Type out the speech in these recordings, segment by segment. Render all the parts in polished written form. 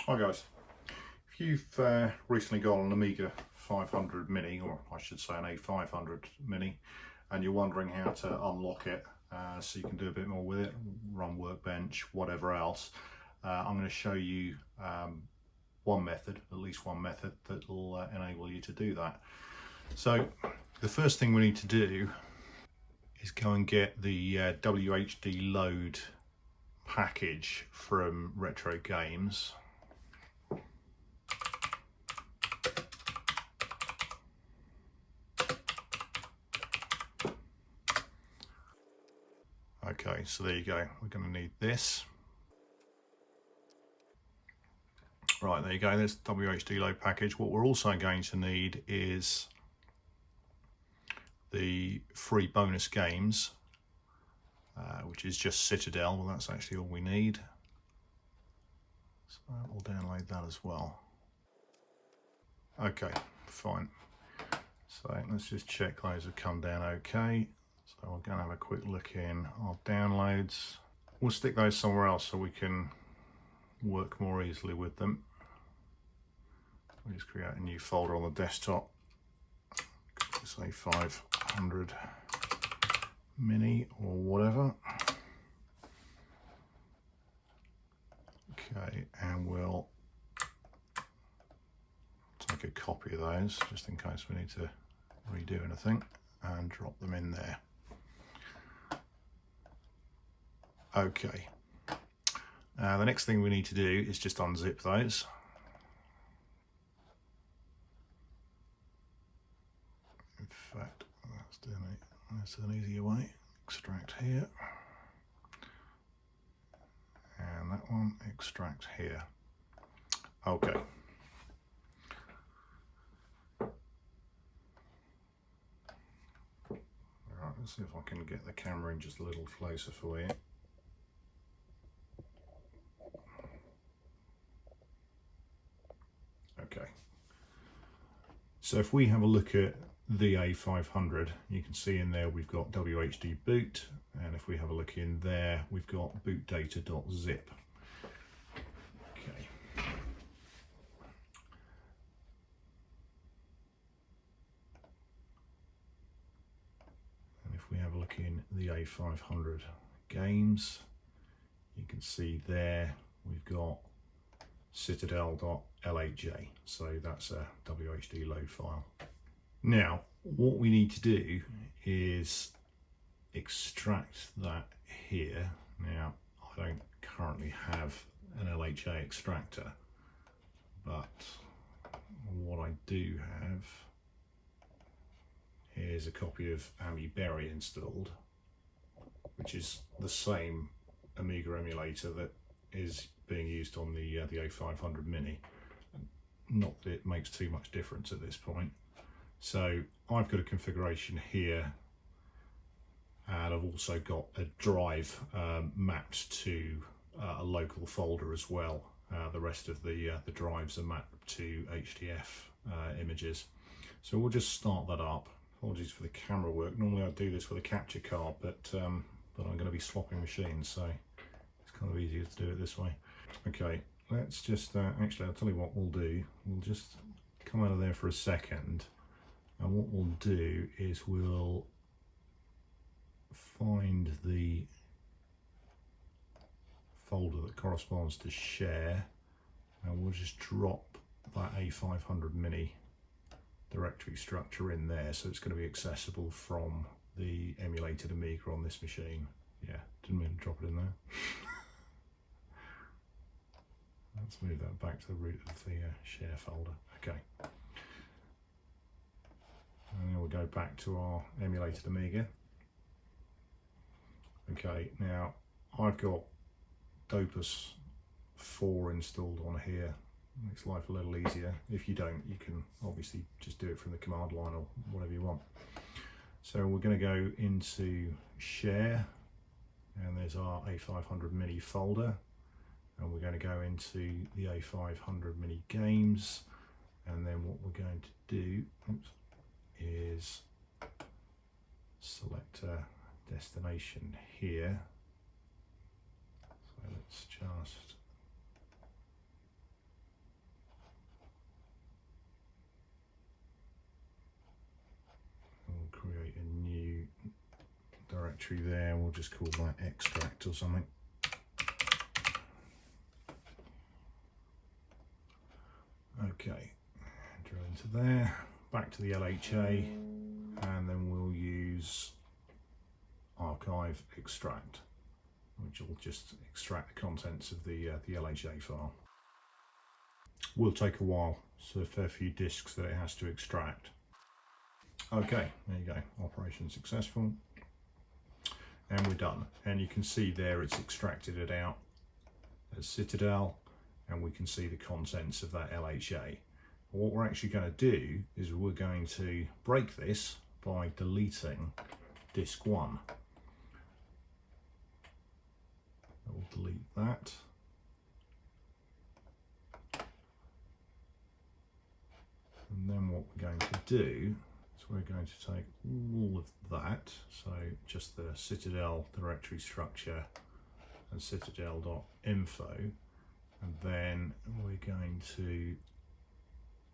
Hi guys, if you've recently got an Amiga 500 Mini, or I should say an A500 Mini, and you're wondering how to unlock it so you can do a bit more with it, run Workbench, whatever else, I'm going to show you one method, at least one method that will enable you to do that. So the first thing we need to do is go and get the WHD load package from Retro Games. Okay, so there you go, we're going to need this. Right, there you go, there's the WHD load package. What we're also going to need is the free bonus games, which is just Citadel. Well, that's actually all we need. So we'll download that as well. Okay, fine. So let's just check those have come down okay. So we're going to have a quick look in our downloads. We'll stick those somewhere else so we can work more easily with them. We'll just create a new folder on the desktop. Say 500 Mini or whatever. Okay, and we'll take a copy of those just in case we need to redo anything and drop them in there. Okay, the next thing we need to do is just unzip those. In fact, that's an easier way. Extract here, and that one, extract here. Okay. Right, let's see if I can get the camera in just a little closer for you. Okay, so if we have a look at the A500, you can see in there we've got WHD boot, and if we have a look in there we've got bootdata.zip. Okay. And if we have a look in the A500 games, you can see there we've got Citadel LHA, so that's a WHD load file. Now, what we need to do is extract that here. Now, I don't currently have an LHA extractor, but what I do have is a copy of Amiberry installed, which is the same Amiga emulator that is being used on the A500 Mini. Not that it makes too much difference at this point. So I've got a configuration here, and I've also got a drive mapped to a local folder as well. The rest of the drives are mapped to HDF images. So we'll just start that up. Apologies for the camera work. Normally I do this with a capture card, but I'm going to be swapping machines, so it's kind of easier to do it this way. Okay, let's just actually I'll tell you what we'll do. We'll just come out of there for a second, and what we'll do is we'll find the folder that corresponds to share, and we'll just drop that A500 Mini directory structure in there, so it's going to be accessible from the emulated Amiga on this machine. Yeah, didn't mean to drop it in there. Let's move that back to the root of the share folder. Okay. And then we'll go back to our emulated Amiga. Okay, now I've got Dopus 4 installed on here. Makes life a little easier. If you don't, you can obviously just do it from the command line or whatever you want. So we're going to go into share, and there's our A500 Mini folder. And we're going to go into the A500 Mini games, and then what we're going to do is select a destination here. So let's just directory there, we'll just call that extract or something. Okay, drill into there, back to the LHA, and then we'll use archive extract, which will just extract the contents of the LHA file. Will take a while, so a fair few disks that it has to extract. Okay, there you go, operation successful, and we're done. And you can see there it's extracted it out as Citadel, and we can see the contents of that LHA. What we're actually going to do is we're going to break this by deleting disk 1. We'll delete that. And then what we're going to do is we're going to take all of that, so just the Citadel directory structure and citadel.info, and then we're going to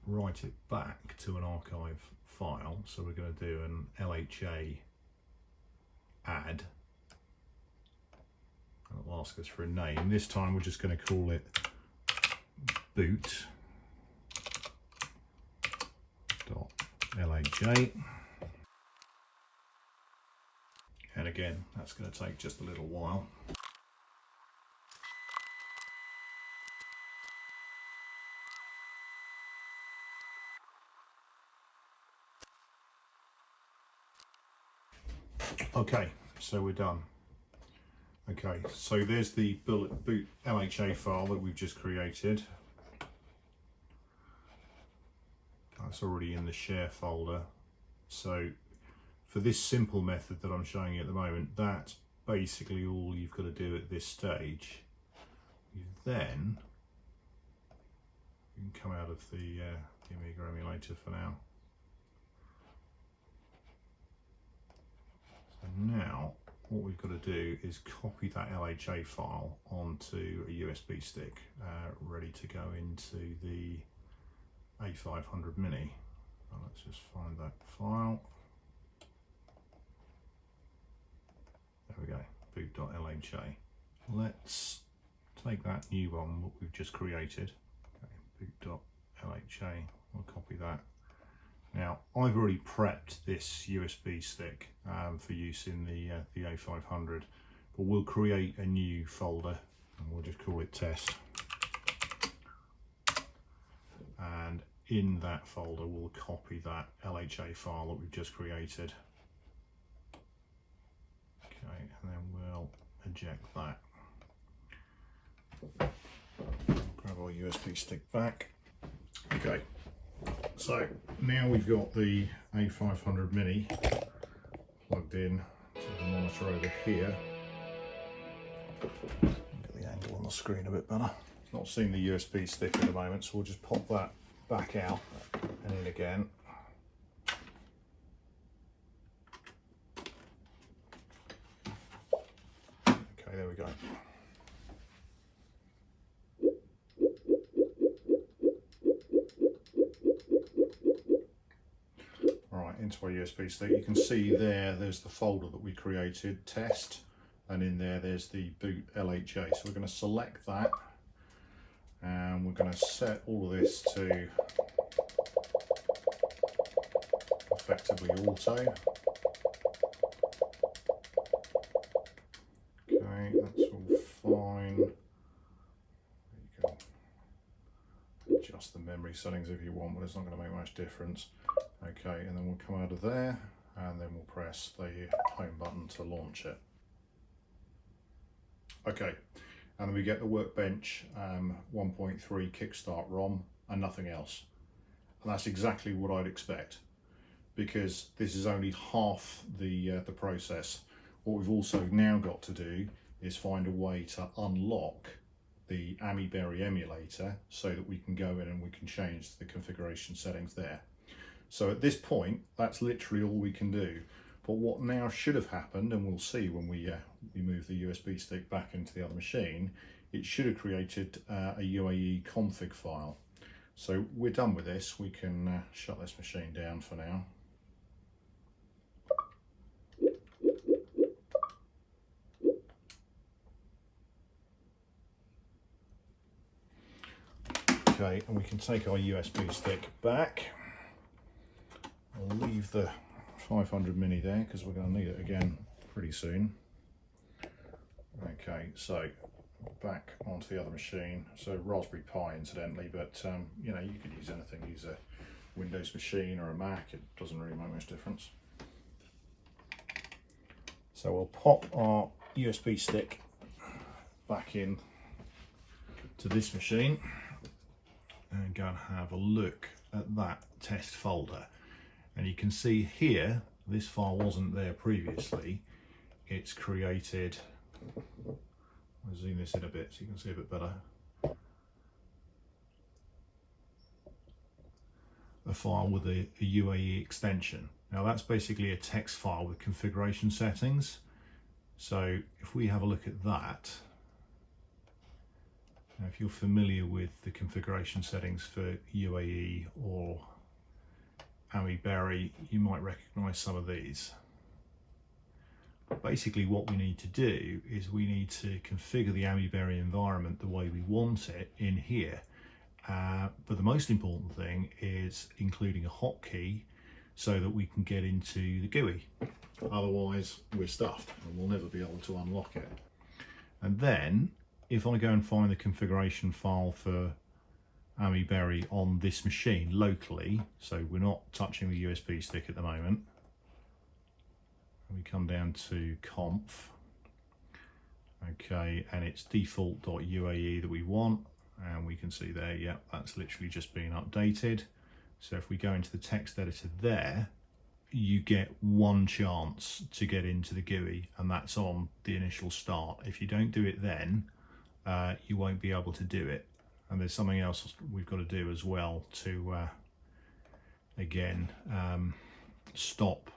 write it back to an archive file. So we're going to do an LHA add, and it'll ask us for a name. This time we're just going to call it boot.lha, and again that's going to take just a little while. Okay, so we're done. Okay, so there's the boot LHA file that we've just created. That's already in the share folder. So for this simple method that I'm showing you at the moment, that's basically all you've got to do at this stage. You can come out of the Amiga Emulator for now. So now what we've got to do is copy that LHA file onto a USB stick, ready to go into the A500 Mini. So let's just find that file. There we go, boot.lha. Let's take that new one that we've just created, okay, boot.lha, we'll copy that. Now I've already prepped this USB stick for use in the A500, but we'll create a new folder and we'll just call it test. And in that folder we'll copy that LHA file that we've just created. Okay, and then we'll eject that. Grab our USB stick back. Okay, so now we've got the A500 Mini plugged in to the monitor over here. Get the angle on the screen a bit better. Not seeing the USB stick at the moment, so we'll just pop that back out and in again. Okay, there we go. Right, into our USB stick. You can see there's the folder that we created, test, and in there's the boot LHA. So we're going to select that, and we're going to set all of this to effectively auto. Okay, that's all fine. You can adjust the memory settings if you want, but it's not going to make much difference. Okay, and then we'll come out of there, and then we'll press the home button to launch it. Okay, and then we get the Workbench 1.3 Kickstart ROM and nothing else. And that's exactly what I'd expect, because this is only half the process. What we've also now got to do is find a way to unlock the Amiberry emulator so that we can go in and we can change the configuration settings there. So at this point, that's literally all we can do. But what now should have happened, and we'll see when we move the USB stick back into the other machine, it should have created a UAE config file. So we're done with this. We can shut this machine down for now. Okay, and we can take our USB stick back. I'll leave the 500 Mini there because we're going to need it again pretty soon. Okay, so back onto the other machine. So Raspberry Pi incidentally, but you know, you could use anything. Use a Windows machine or a Mac, it doesn't really make much difference. So we'll pop our USB stick back in to this machine and go and have a look at that test folder. And you can see here, this file wasn't there previously. It's created, I'll zoom this in a bit so you can see a bit better. A file with a UAE extension. Now that's basically a text file with configuration settings. So if we have a look at that, now if you're familiar with the configuration settings for UAE or Amiberry, you might recognize some of these. But basically what we need to do is we need to configure the Amiberry environment the way we want it in here. But the most important thing is including a hotkey so that we can get into the GUI. Otherwise we're stuffed and we'll never be able to unlock it. And then if I go and find the configuration file for Amiberry on this machine locally, so we're not touching the USB stick at the moment, and we come down to conf, okay, and it's default.uae that we want, and we can see there, yeah, that's literally just been updated. So if we go into the text editor there, you get one chance to get into the GUI, and that's on the initial start. If you don't do it then, you won't be able to do it. And there's something else we've got to do as well to, again, stop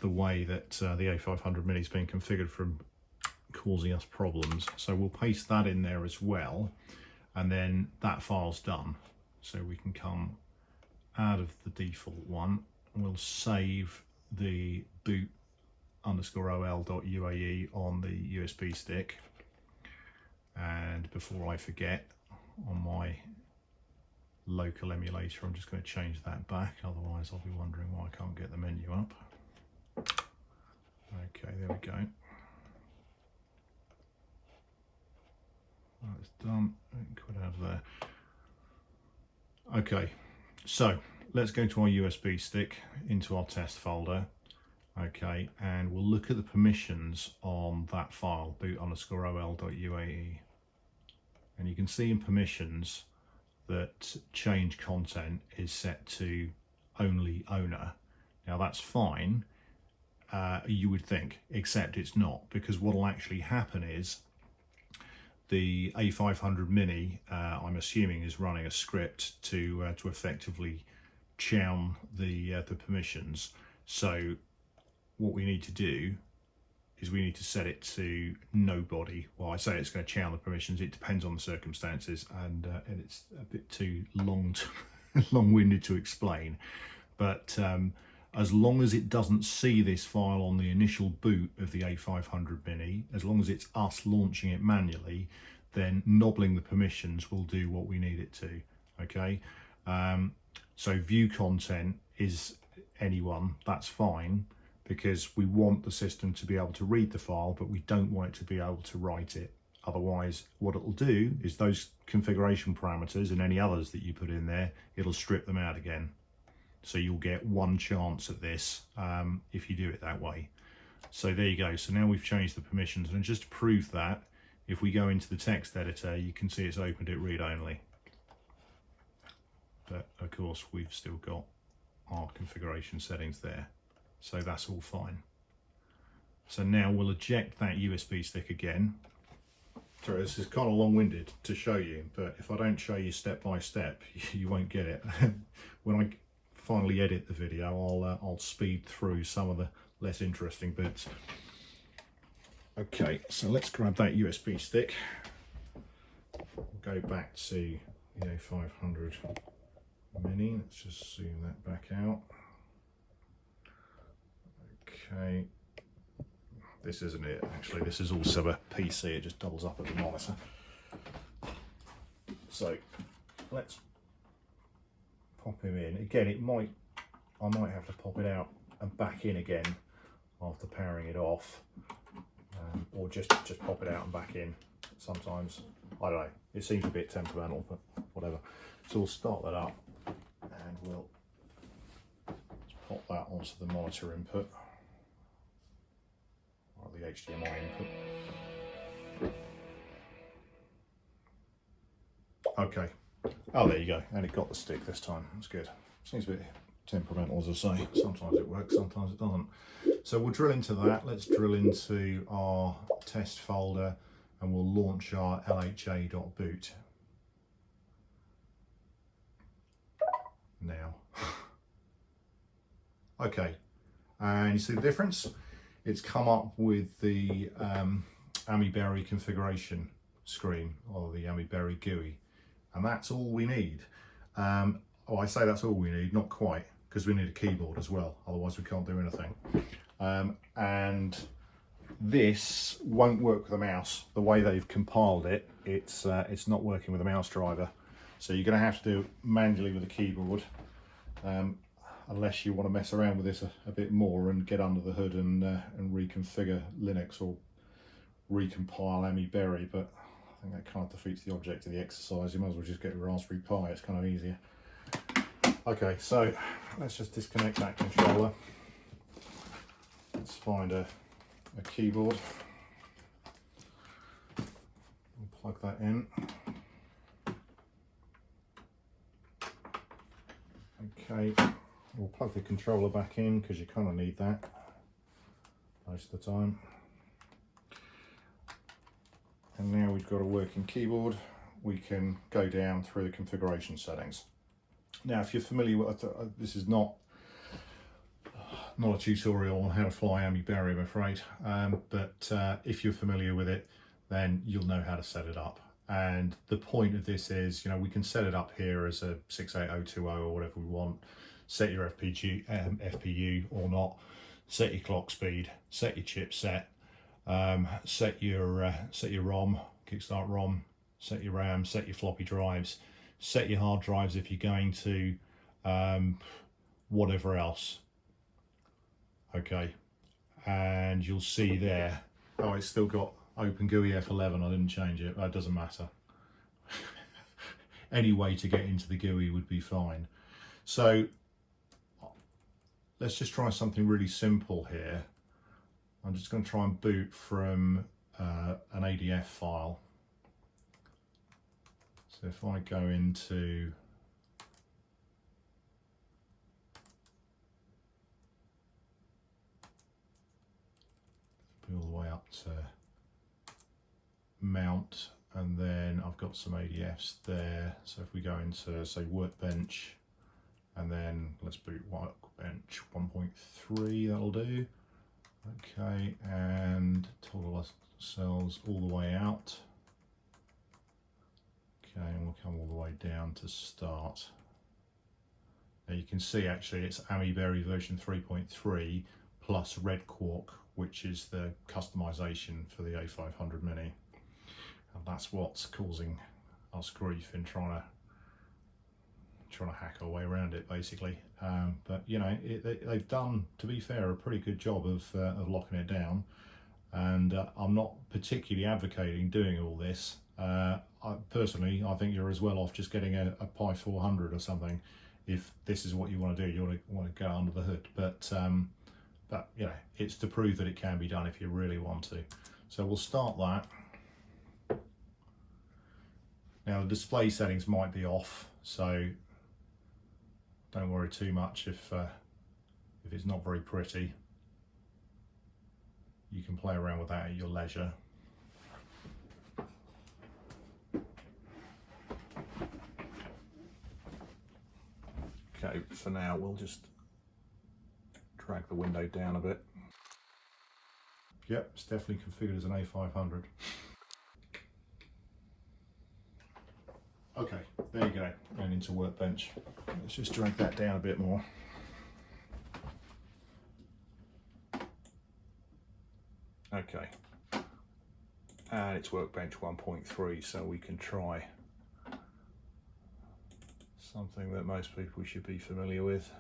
the way that the A500 Mini has been configured from causing us problems. So we'll paste that in there as well, and then that file's done. So we can come out of the default one, and we'll save the boot_ol.uae on the USB stick. And before I forget, on my local emulator, I'm just going to change that back, otherwise I'll be wondering why I can't get the menu up. Okay, there we go. That's done. Quit out of there. Okay, so let's go to our USB stick, into our test folder. Okay, and we'll look at the permissions on that file, boot_ol.uae. And you can see in permissions that change content is set to only owner. Now that's fine, you would think, except it's not, because what will actually happen is the A500 Mini, I'm assuming, is running a script to effectively chown the permissions. So what we need to do is we need to set it to nobody. Well, I say it's going to chown the permissions. It depends on the circumstances, and it's a bit too long-winded to explain. But as long as it doesn't see this file on the initial boot of the A500 Mini, as long as it's us launching it manually, then knobbling the permissions will do what we need it to. Okay, so view content is anyone, that's fine, because we want the system to be able to read the file, but we don't want it to be able to write it. Otherwise, what it'll do is those configuration parameters and any others that you put in there, it'll strip them out again. So you'll get one chance at this if you do it that way. So there you go. So now we've changed the permissions, and just to prove that, if we go into the text editor, you can see it's opened it read only. But of course, we've still got our configuration settings there. So that's all fine. So now we'll eject that USB stick again. Sorry, this is kind of long-winded to show you, but if I don't show you step by step, you won't get it. When I finally edit the video, I'll speed through some of the less interesting bits. Okay, so let's grab that USB stick. We'll go back to the A500 Mini. Let's just zoom that back out. Okay, this isn't it actually, this is also a PC, it just doubles up as a monitor. So let's pop him in. Again, I might have to pop it out and back in again after powering it off, or just pop it out and back in. Sometimes, I don't know, it seems a bit temperamental, but whatever. So we'll start that up and we'll just pop that onto the monitor input, or the HDMI input. Okay, oh there you go, and it got the stick this time, that's good. Seems a bit temperamental, as I say. Sometimes it works, sometimes it doesn't. So we'll drill into that. Let's drill into our test folder and we'll launch our LHA.boot now. Okay, and you see the difference? It's come up with the Amiberry configuration screen, or the Amiberry GUI, and that's all we need. Oh, I say that's all we need, not quite, because we need a keyboard as well, otherwise we can't do anything. And this won't work with a mouse. The way they've compiled it, it's not working with a mouse driver. So you're going to have to do it manually with a keyboard, unless you want to mess around with this a bit more and get under the hood and reconfigure Linux or recompile Amiberry. But I think that kind of defeats the object of the exercise. You might as well just get a Raspberry Pi, it's kind of easier. Okay, so let's just disconnect that controller. Let's find a keyboard. We'll plug that in. Okay, we'll plug the controller back in because you kind of need that most of the time. And now we've got a working keyboard, we can go down through the configuration settings. Now, if you're familiar with this, is not a tutorial on how to fly Amiberry, I'm afraid, but if you're familiar with it, then you'll know how to set it up. And the point of this is, you know, we can set it up here as a 68020 or whatever we want, set your FPU or not, set your clock speed, set your chipset, set your ROM, kickstart ROM, set your RAM, set your floppy drives, set your hard drives if you're going to, whatever else. Okay, and you'll see there, oh, it's still got OpenGUI F11, I didn't change it, that doesn't matter. Any way to get into the GUI would be fine. So let's just try something really simple here. I'm just going to try and boot from an ADF file. So if I go into all the way up to mount, and then I've got some ADFs there. So if we go into, say, Workbench, and then let's boot Workbench 1.3, that'll do. Okay, and toggle ourselves all the way out. Okay, and we'll come all the way down to start. Now you can see actually it's Amiberry version 3.3 plus Red Quark, which is the customization for the A500 Mini. And that's what's causing us grief in trying to hack our way around it, basically. But you know, they've done, to be fair, a pretty good job of locking it down. And I'm not particularly advocating doing all this. Personally, I think you're as well off just getting a Pi 400 or something if this is what you want to do. You want to go under the hood, but you know, it's to prove that it can be done if you really want to. So we'll start that. Now the display settings might be off, so don't worry too much if it's not very pretty. You can play around with that at your leisure. Okay, for now we'll just drag the window down a bit. Yep, it's definitely configured as an A500. Okay, there you go, and into Workbench. Let's just drag that down a bit more. Okay, and it's Workbench 1.3, so we can try something that most people should be familiar with.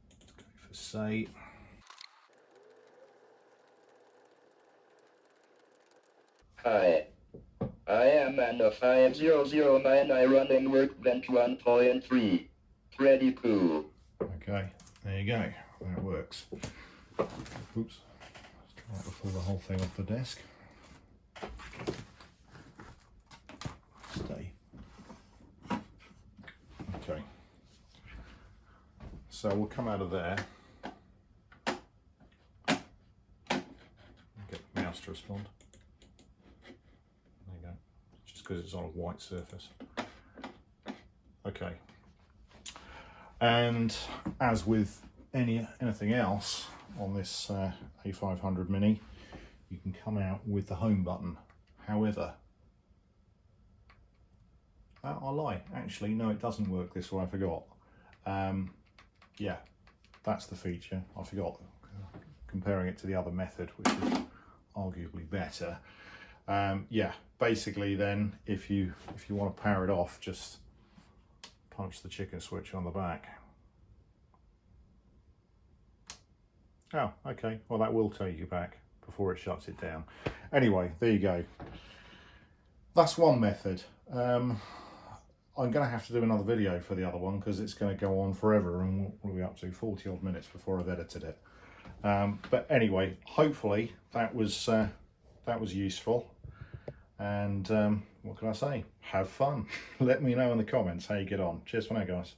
Let's go for say. Hi, I am Anna 5009. I run in Workbench 1.3. Pretty cool. Okay, there you go. That works. Oops. Let's try not to pull the whole thing off the desk. Stay. Okay. So we'll come out of there. Get the mouse to respond. There you go. Just because it's on a white surface. Okay. And as with anything else on this A500 Mini, you can come out with the home button. However, I lie, actually no, it doesn't work this way. I forgot. Yeah, that's the feature. I forgot, comparing it to the other method, which is arguably better. Yeah, basically then if you want to power it off, just punch the chicken switch on the back. Oh, okay, well that will take you back before it shuts it down. Anyway, there you go. That's one method. I'm going to have to do another video for the other one because it's going to go on forever, and we'll be up to 40 odd minutes before I've edited it. But anyway, hopefully that was useful. And what can I say? Have fun. Let me know in the comments how you get on. Cheers for now, guys.